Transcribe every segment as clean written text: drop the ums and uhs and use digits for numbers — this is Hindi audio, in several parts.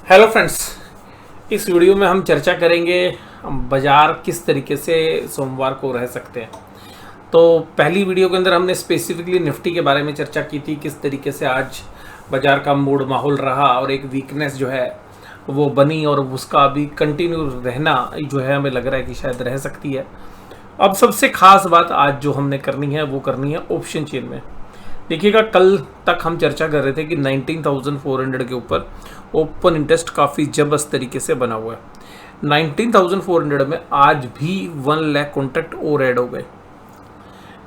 हेलो फ्रेंड्स, इस वीडियो में हम चर्चा करेंगे बाज़ार किस तरीके से सोमवार को रह सकते हैं। तो पहली वीडियो के अंदर हमने स्पेसिफिकली निफ्टी के बारे में चर्चा की थी, किस तरीके से आज बाज़ार का मूड माहौल रहा और एक वीकनेस जो है वो बनी और उसका अभी कंटिन्यू रहना जो है हमें लग रहा है कि शायद रह सकती है। अब सबसे ख़ास बात आज जो हमने करनी है वो करनी है ऑप्शन चेन में। देखिएगा, कल तक हम चर्चा कर रहे थे कि 19,400 के ऊपर ओपन इंटरेस्ट काफ़ी जबरदस्त तरीके से बना हुआ है। 19,400 में आज भी 1 लाख कॉन्ट्रैक्ट और ऐड हो गए।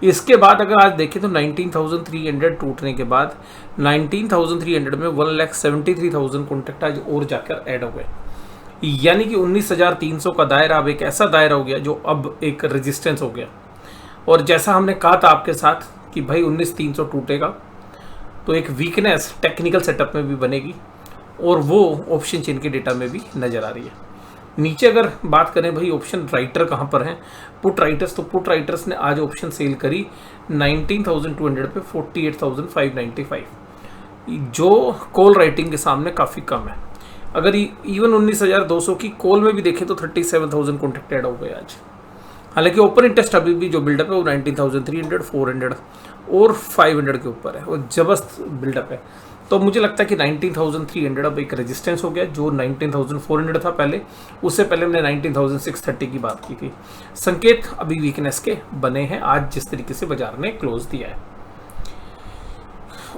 इसके बाद अगर आज देखें तो 19,300 टूटने के बाद 19,300 में 1,73,000 कॉन्ट्रैक्ट आज और जाकर ऐड हो गए। यानी कि 19,300 का दायरा अब एक ऐसा दायरा हो गया जो अब एक रेजिस्टेंस हो गया। और जैसा हमने कहा था आपके साथ कि भाई 19,300 टूटेगा तो एक वीकनेस टेक्निकल सेटअप में भी बनेगी और वो ऑप्शन चेन के डेटा में भी नज़र आ रही है। नीचे अगर बात करें भाई ऑप्शन राइटर कहाँ पर हैं, पुट राइटर्स, तो पुट राइटर्स ने आज ऑप्शन सेल करी 19,200 पे 48,595, जो कॉल राइटिंग के सामने काफ़ी कम है। अगर इवन 19,200 की कॉल में भी देखें तो 37,000 कॉन्ट्रैक्ट ऐड हो गए आज। हालांकि ओपन इंटरेस्ट अभी भी जो बिल्डअप है वो 19,300, 400 और 500 के ऊपर है, वो जबरदस्त बिल्डअप है। तो मुझे लगता है कि 19,300 अब एक रेजिस्टेंस हो गया। जो 19,400 था पहले, उससे पहले हमने 19,630 की बात की थी। संकेत अभी वीकनेस के बने हैं आज जिस तरीके से बाजार ने क्लोज दिया है।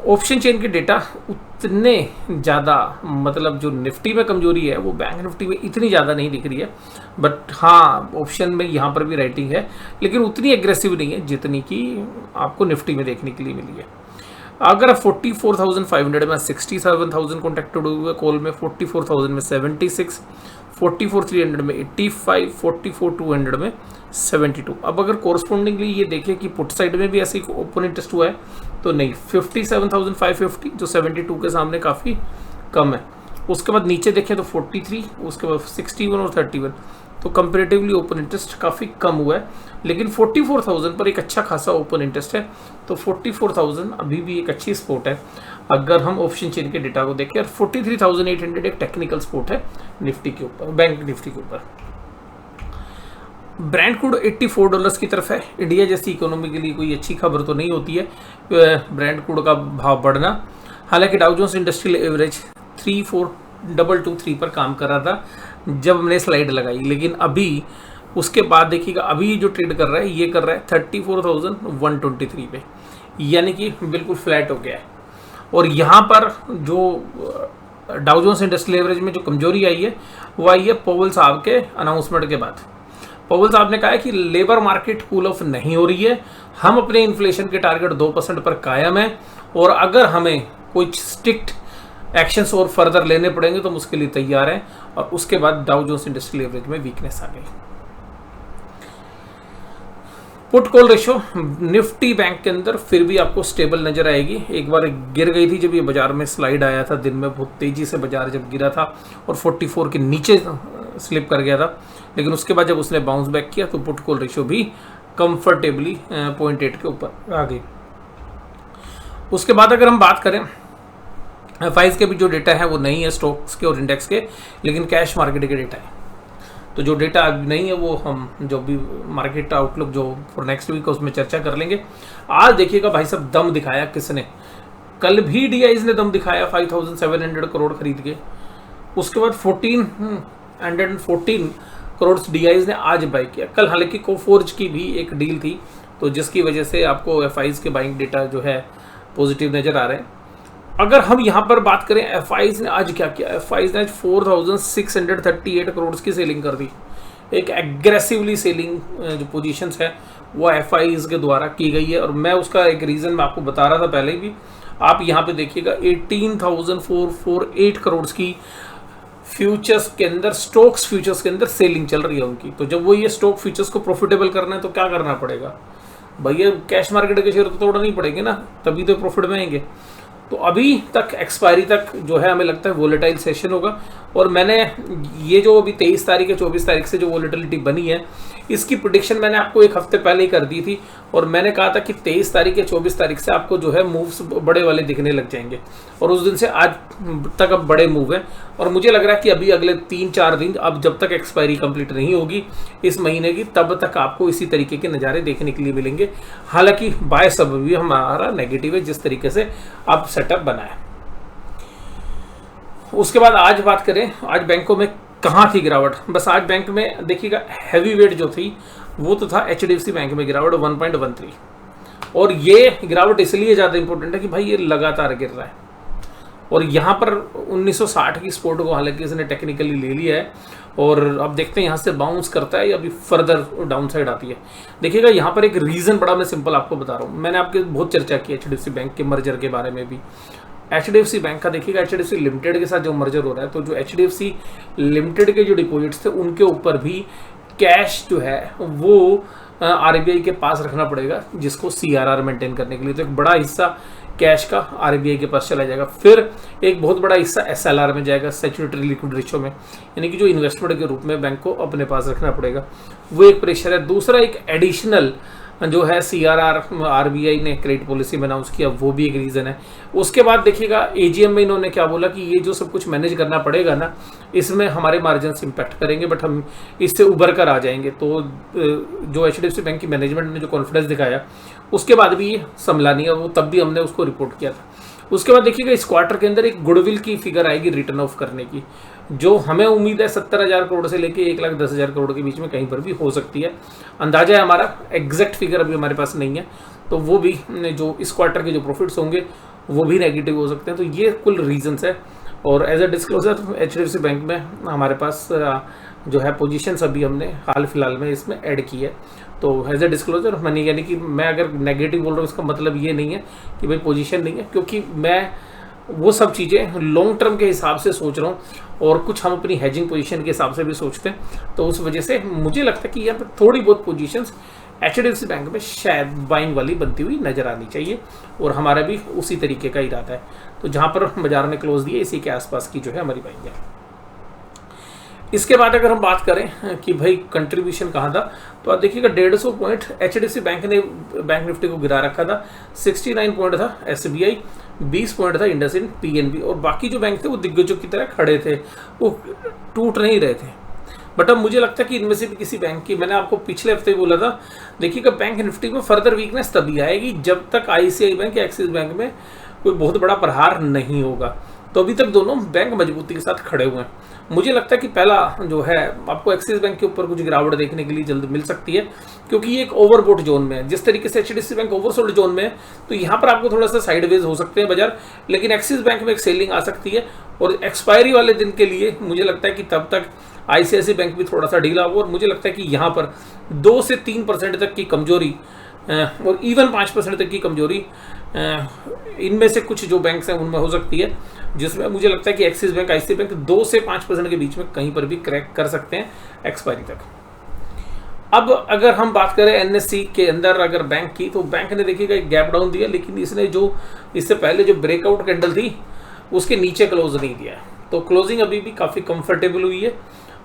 ऑप्शन चेन के डेटा उतने ज़्यादा, मतलब जो निफ्टी में कमजोरी है वो बैंक निफ्टी में इतनी ज़्यादा नहीं दिख रही है। बट हाँ, ऑप्शन में यहाँ पर भी राइटिंग है, लेकिन उतनी एग्रेसिव नहीं है जितनी कि आपको निफ्टी में देखने के लिए मिली है। अगर 44,500 में 67,000 कॉन्टैक्टेड हुए कॉल में, 44,000 में 76, 44,300 में 85, 44,200 में 72। अब अगर कोरस्पॉन्डिंगली ये देखें कि पुट साइड में भी ऐसे ओपन इंटरेस्ट हुआ है तो नहीं, 57,550 जो 72 के सामने काफ़ी कम है। उसके बाद नीचे देखें तो 43, उसके बाद 61 और 31, तो कंपेरेटिवली ओपन इंटरेस्ट काफ़ी कम हुआ है। लेकिन 44,000 पर एक अच्छा खासा ओपन इंटरेस्ट है, तो 44,000 अभी भी एक अच्छी स्पोर्ट है अगर हम ऑप्शन चेन के डेटा को देखें। और 43,800 एक टेक्निकल स्पोर्ट है निफ्टी के ऊपर, बैंक निफ्टी के ऊपर। ब्रांड क्रूड $84 की तरफ है। इंडिया जैसी इकोनॉमी के लिए कोई अच्छी खबर तो नहीं होती है ब्रांड क्रूड का भाव बढ़ना। हालांकि डाउ जोन्स इंडस्ट्रियल एवरेज 34,223 पर काम कर रहा था जब हमने स्लाइड लगाई, लेकिन अभी उसके बाद देखिएगा अभी जो ट्रेड कर रहा है ये कर रहा है 34,123 पे, यानी कि बिल्कुल फ्लैट हो गया है। और यहाँ पर जो डाउ जोन्स इंडस्ट्रियल एवरेज में जो कमजोरी आई है वो आई है पॉवेल साहब के अनाउंसमेंट के बाद। पॉवेल साहब ने कहा है कि लेबर मार्केट कूल ऑफ नहीं हो रही है, हम अपने इन्फ्लेशन के टारगेट 2% पर कायम है, और अगर हमें कोई स्ट्रिक्ट एक्शंस और फर्दर लेने पड़ेंगे तो हम उसके लिए तैयार हैं। और उसके बाद डाउ जोन्स इंडस्ट्रियल एवरेज में वीकनेस आ गई। Put call ratio Nifty bank के अंदर फिर भी आपको स्टेबल नजर आएगी। एक बार गिर गई थी जब ये बाजार में स्लाइड आया था, दिन में बहुत तेजी से बाजार जब गिरा था और 44 के नीचे स्लिप कर गया था, लेकिन उसके बाद जब उसने बाउंस बैक किया तो पुट कॉल रेशो भी कंफर्टेबली 0.8 के ऊपर आ गई। उसके बाद अगर हम बात करें एफआईज के भी जो डेटा है वो नहीं है स्टॉक्स के और इंडेक्स के, लेकिन कैश मार्केट के डेटा है। तो जो डेटा अभी नहीं है वो हम जो भी मार्केट आउटलुक जो फॉर नेक्स्ट वीक उसमें चर्चा कर लेंगे। आज देखिएगा भाई साहब, दम दिखाया किसने। कल भी डीआईज ने दम दिखाया 5,700 करोड़ खरीद के। उसके बाद 1,414 करोड़ डीआईज ने आज बाई किया। कल हालांकि कोफोर्ज की भी एक डील थी, तो जिसकी वजह से आपको एफआईज के बाइंग डेटा जो है पॉजिटिव नज़र आ रहे हैं। अगर हम यहाँ पर बात करें एफआईज ने आज क्या किया, एफआईज ने आज 4,638 करोड़ की सेलिंग कर दी। एक एग्रेसिवली सेलिंग जो पोजीशंस है वो एफआईज के द्वारा की गई है, और मैं उसका एक रीज़न मैं आपको बता रहा था पहले भी। आप यहाँ पे देखिएगा 18,448 करोड़ की फ्यूचर्स के अंदर, स्टॉक्स फ्यूचर्स के अंदर सेलिंग चल रही है उनकी। तो जब वो ये स्टॉक फ्यूचर्स को प्रॉफिटेबल करना है तो क्या करना पड़ेगा भैया, कैश मार्केट के शेयर तो तोड़ना नहीं पड़ेंगे ना, तभी तो प्रॉफिट में आएंगे। तो अभी तक एक्सपायरी तक जो है हमें लगता है वोलेटाइल सेशन होगा। और मैंने ये जो अभी 23 तारीख या 24 तारीख से जो वोलेटिलिटी बनी है इसकी प्रिडिक्शन मैंने आपको एक हफ्ते पहले ही कर दी थी और मैंने कहा था कि 23 तारीख या 24 तारीख से आपको जो है मूव्स बड़े वाले दिखने लग जाएंगे और उस दिन से आज तक अब बड़े मूव हैं। और मुझे लग रहा है कि अभी अगले 3-4 दिन, अब जब तक एक्सपायरी कंप्लीट नहीं होगी इस महीने की, तब तक आपको इसी तरीके के नज़ारे देखने के लिए मिलेंगे। हालांकि बायस अब भी हमारा नेगेटिव है जिस तरीके से अब सेटअप बना है। उसके बाद आज बात करें, आज बैंकों में कहाँ थी गिरावट। बस आज बैंक में देखिएगा हैवी वेट जो थी वो तो था HDFC बैंक में गिरावट 1.13, और ये गिरावट इसलिए ज़्यादा इंपॉर्टेंट है कि भाई ये लगातार गिर रहा है और यहाँ पर 1960 की स्पोर्ट को हालांकि इसने टेक्निकली ले लिया है और अब देखते हैं यहाँ से बाउंस करता है या अभी फर्दर डाउन साइड आती है। देखिएगा यहाँ पर एक रीज़न बड़ा मैं सिंपल आपको बता रहा हूँ, मैंने आपके बहुत चर्चा की HDFC बैंक के मर्जर के बारे में भी। HDFC बैंक का देखिएगा HDFC लिमिटेड के साथ जो मर्जर हो रहा है, तो जो HDFC लिमिटेड के जो डिपॉजिट्स थे उनके ऊपर भी कैश जो है वो RBI के पास रखना पड़ेगा, जिसको CRR मेंटेन करने के लिए। तो एक बड़ा हिस्सा कैश का RBI के पास चला जाएगा, फिर एक बहुत बड़ा हिस्सा SLR में जाएगा, स्टैट्यूटरी लिक्विड रेशियो में, यानी कि जो इन्वेस्टमेंट के रूप में बैंक को अपने पास रखना पड़ेगा, वो एक प्रेशर है। दूसरा एक एडिशनल जो है CRR RBI ने क्रेडिट पॉलिसी में अनाउंस किया, वो भी एक रीज़न है। उसके बाद देखिएगा AGM में इन्होंने क्या बोला कि ये जो सब कुछ मैनेज करना पड़ेगा ना, इसमें हमारे मार्जिन्स इम्पैक्ट करेंगे बट हम इससे उभर कर आ जाएंगे। तो जो HDFC बैंक की मैनेजमेंट ने जो कॉन्फिडेंस दिखाया उसके बाद भी ये संभला नहीं है, वो तब भी हमने उसको रिपोर्ट किया था। उसके बाद देखिएगा इस क्वार्टर के अंदर एक गुडविल की फिगर आएगी रिटर्न ऑफ करने की, जो हमें उम्मीद है 70,000 करोड़ से लेके 1,10,000 करोड़ के बीच में कहीं पर भी हो सकती है। अंदाजा है हमारा, एग्जैक्ट फिगर अभी हमारे पास नहीं है, तो वो भी जो इस क्वार्टर के जो प्रॉफिट्स होंगे वो भी नेगेटिव हो सकते हैं। तो ये कुल रीजंस है। और as a disclosure HDFC bank में हमारे पास जो है पोजीशंस अभी हमने हाल फिलहाल में इसमें ऐड की है। तो एज अ डिस्क्लोजर मैंने, यानी कि मैं अगर नेगेटिव बोल रहा हूँ इसका मतलब ये नहीं है कि भाई पोजीशन नहीं है, क्योंकि मैं वो सब चीज़ें लॉन्ग टर्म के हिसाब से सोच रहा हूँ और कुछ हम अपनी हेजिंग पोजीशन के हिसाब से भी सोचते हैं। तो उस वजह से मुझे लगता है कि यहाँ पर थोड़ी बहुत पोजीशंस HDFC बैंक में शायद बाइंग वाली बनती हुई नजर आनी चाहिए और हमारा भी उसी तरीके का इरादा है। तो जहाँ पर बाजार ने क्लोज दिया इसी के आसपास की जो है हमारी बाइंग है। इसके बाद अगर हम बात करें कि भाई कंट्रीब्यूशन कहाँ था, तो आप देखिएगा 150 पॉइंट HDFC बैंक ने बैंक निफ्टी को गिरा रखा था। 69 पॉइंट था SBI, 20 पॉइंट था इंडसइंड, PNB, और बाकी जो बैंक थे वो दिग्गजों की तरह खड़े थे, वो टूट नहीं रहे थे। बट अब मुझे लगता है कि इनमें से भी किसी बैंक की, मैंने आपको पिछले हफ्ते बोला था, देखिएगा बैंक निफ्टी में फर्दर वीकनेस तभी आएगी जब तक ICICI बैंक या एक्सिस बैंक में कोई बहुत बड़ा प्रहार नहीं होगा। तो अभी तक दोनों बैंक मजबूती के साथ खड़े हुए हैं। मुझे लगता है कि पहला जो है आपको एक्सिस बैंक के ऊपर कुछ गिरावट देखने के लिए जल्द मिल सकती है, क्योंकि ये एक ओवरबोट जोन में है। जिस तरीके से HDFC बैंक ओवरसोल्ड जोन में है, तो यहाँ पर आपको थोड़ा सा साइडवेज हो सकते हैं बाजार, लेकिन एक्सिस बैंक में एक सेलिंग आ सकती है। और एक्सपायरी वाले दिन के लिए मुझे लगता है कि तब तक ICICI बैंक भी थोड़ा सा ढीला होगा और मुझे लगता है कि यहाँ पर 2 से 3% तक की कमजोरी और इवन 5% तक की कमजोरी इनमें से कुछ जो बैंक्स हैं उनमें हो सकती है, जिसमें मुझे लगता है कि एक्सिस बैंक ICICI बैंक 2 से 5% के बीच में कहीं पर भी क्रैक कर सकते हैं एक्सपायरी तक। अब अगर हम बात करें NSE के अंदर अगर बैंक की, तो बैंक ने देखिएगा एक गैप डाउन दिया, लेकिन इसने जो इससे पहले जो ब्रेकआउट कैंडल थी उसके नीचे क्लोज नहीं दिया, तो क्लोजिंग अभी भी काफ़ी कंफर्टेबल हुई है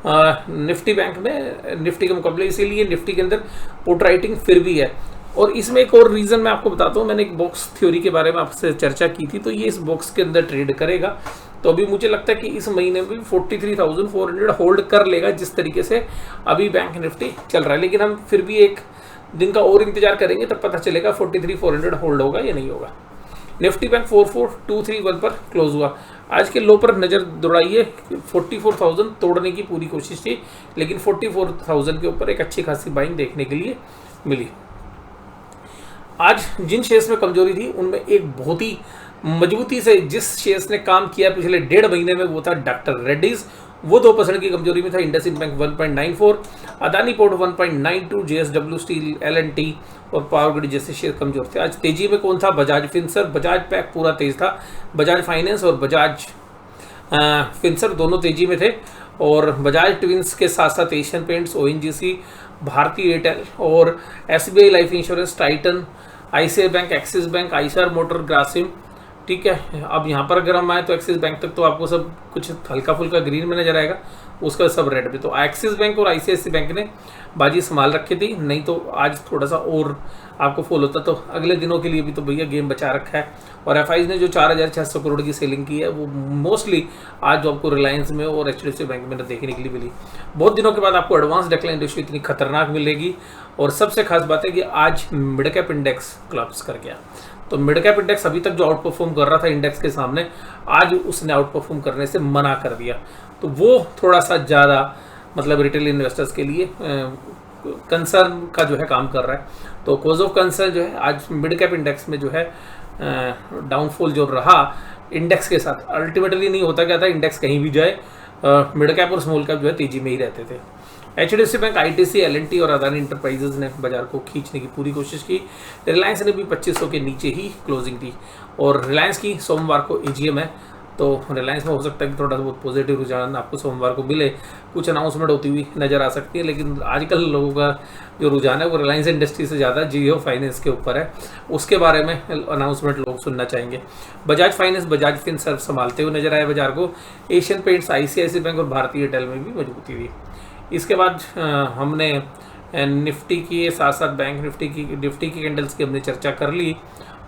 निफ्टी बैंक में, निफ्टी के मुकाबले। इसीलिए निफ्टी के अंदर पुट राइटिंग फिर भी है। और इसमें एक और रीज़न मैं आपको बताता हूँ, मैंने एक बॉक्स थ्योरी के बारे में आपसे चर्चा की थी, तो ये इस बॉक्स के अंदर ट्रेड करेगा। तो अभी मुझे लगता है कि इस महीने में 43,400 होल्ड कर लेगा, जिस तरीके से अभी बैंक निफ्टी चल रहा है। लेकिन हम फिर भी एक दिन का और इंतजार करेंगे, तब पता चलेगा 43,400 होल्ड होगा या नहीं होगा। निफ्टी बैंक 44,231 पर क्लोज हुआ। आज के लो पर नज़र दौड़ाइए, 44,000 तोड़ने की पूरी कोशिश थी, लेकिन 44,000 के ऊपर एक अच्छी खासी बाइंग देखने के लिए मिली। आज जिन शेयर्स में कमजोरी थी उनमें एक बहुत ही मजबूती से जिस शेयर्स ने काम किया पिछले 1.5 महीने में, वो था डॉक्टर रेड्डीज, वो 2% की कमजोरी में था। IndusInd bank 1.94, Adani port 1.92, JSW steel, L&T और पावर ग्रिड जैसे शेयर कमजोर थे। आज तेजी में कौन था? बजाज फिनसर्व, बजाज पैक पूरा तेज था, बजाज फाइनेंस और बजाज फिनसर्व दोनों तेजी में थे। और बजाज ट्विंस के साथ साथ एशियन पेंट्स, ONGC, भारतीय एयरटेल और SBI life insurance, Titan, ICICI bank, axis bank, Eicher motor, Grasim, ठीक है। अब यहाँ पर अगर हम आए तो एक्सिस बैंक तक तो आपको सब कुछ हल्का फुल्का ग्रीन में नजर आएगा, उसका सब रेड में। तो एक्सिस बैंक और आईसीआईसी बैंक ने बाजी संभाल रखी थी, नहीं तो आज थोड़ा सा और आपको फॉल होता। तो अगले दिनों के लिए भी तो भैया गेम बचा रखा है। और एफआईज ने जो 4,600 करोड़ की सेलिंग की है वो मोस्टली आज जो आपको रिलायंस में और एचडीएफसी बैंक में देखने के लिए मिली। बहुत दिनों के बाद आपको एडवांस डिक्लाइन रेशियो इतनी खतरनाक मिलेगी। और सबसे खास बात है कि आज मिड कैप इंडेक्स क्लब्स कर गया। तो मिड कैप इंडेक्स अभी तक जो आउट परफॉर्म कर रहा था इंडेक्स के सामने, आज उसने आउट परफॉर्म करने से मना कर दिया। तो वो थोड़ा सा ज़्यादा मतलब रिटेल इन्वेस्टर्स के लिए कंसर्न का जो है काम कर रहा है। तो कॉज ऑफ कंसर्न जो है आज मिड कैप इंडेक्स में जो है डाउनफॉल जो रहा इंडेक्स के साथ, अल्टीमेटली नहीं होता क्या था, इंडेक्स कहीं भी जाए मिड कैप और स्मॉल कैप जो है तेजी में ही रहते थे। एचडीएफसी बैंक, आईटीसी, एलएनटी और अदानी इंटरप्राइजेज ने बाजार को खींचने की पूरी कोशिश की। रिलायंस ने भी 2500 के नीचे ही क्लोजिंग दी। और रिलायंस की सोमवार को एजीएम है, तो रिलायंस में हो सकता है कि थोड़ा बहुत पॉजिटिव रुझान आपको सोमवार को मिले, कुछ अनाउंसमेंट होती हुई नजर आ सकती है। लेकिन आजकल लोगों का जो रुझान है वो रिलायंस इंडस्ट्री से ज़्यादा जियो फाइनेंस के ऊपर है, उसके बारे में अनाउंसमेंट लोग सुनना चाहेंगे। बजाज फाइनेंस, बजाज फिनसर्व संभालते हुए नजर आए बाजार को। एशियन पेंट्स, आईसीआईसी बैंक और भारतीय एयरटेल में भी मजबूती हुई। इसके बाद हमने निफ्टी की साथ साथ बैंक निफ्टी की कैंडल्स की हमने चर्चा कर ली।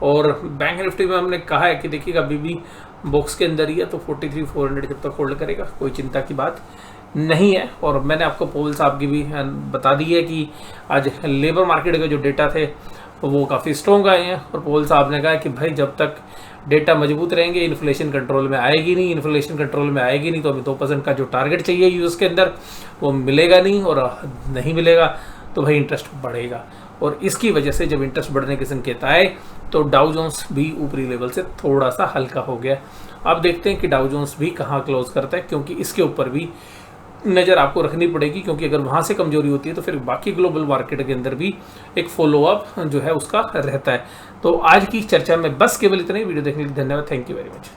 और बैंक निफ्टी में हमने कहा है कि देखिएगा अभी भी बॉक्स के अंदर ही है, तो 43,400 जब तक होल्ड करेगा कोई चिंता की बात नहीं है। और मैंने आपको पोल साहब की भी बता दी है कि आज लेबर मार्केट के जो डेटा थे वो काफ़ी स्ट्रॉन्ग आए हैं। और पोल साहब ने कहा कि भाई जब तक डेटा मजबूत रहेंगे इन्फ्लेशन कंट्रोल में आएगी नहीं, इन्फ्लेशन कंट्रोल में आएगी नहीं तो हमें 2% का जो टारगेट चाहिए यूएस के अंदर वो मिलेगा नहीं, और नहीं मिलेगा तो भाई इंटरेस्ट बढ़ेगा। और इसकी वजह से जब इंटरेस्ट बढ़ने के संकेत आए तो डाउ जोन्स भी ऊपरी लेवल से थोड़ा सा हल्का हो गया। अब देखते हैं कि डाउ जोन्स भी कहाँ क्लोज करता है, क्योंकि इसके ऊपर भी नज़र आपको रखनी पड़ेगी, क्योंकि अगर वहाँ से कमजोरी होती है तो फिर बाकी ग्लोबल मार्केट के अंदर भी एक फॉलोअप जो है उसका रहता है। तो आज की चर्चा में बस केवल इतना ही। वीडियो देखने के लिए धन्यवाद। Thank you very much.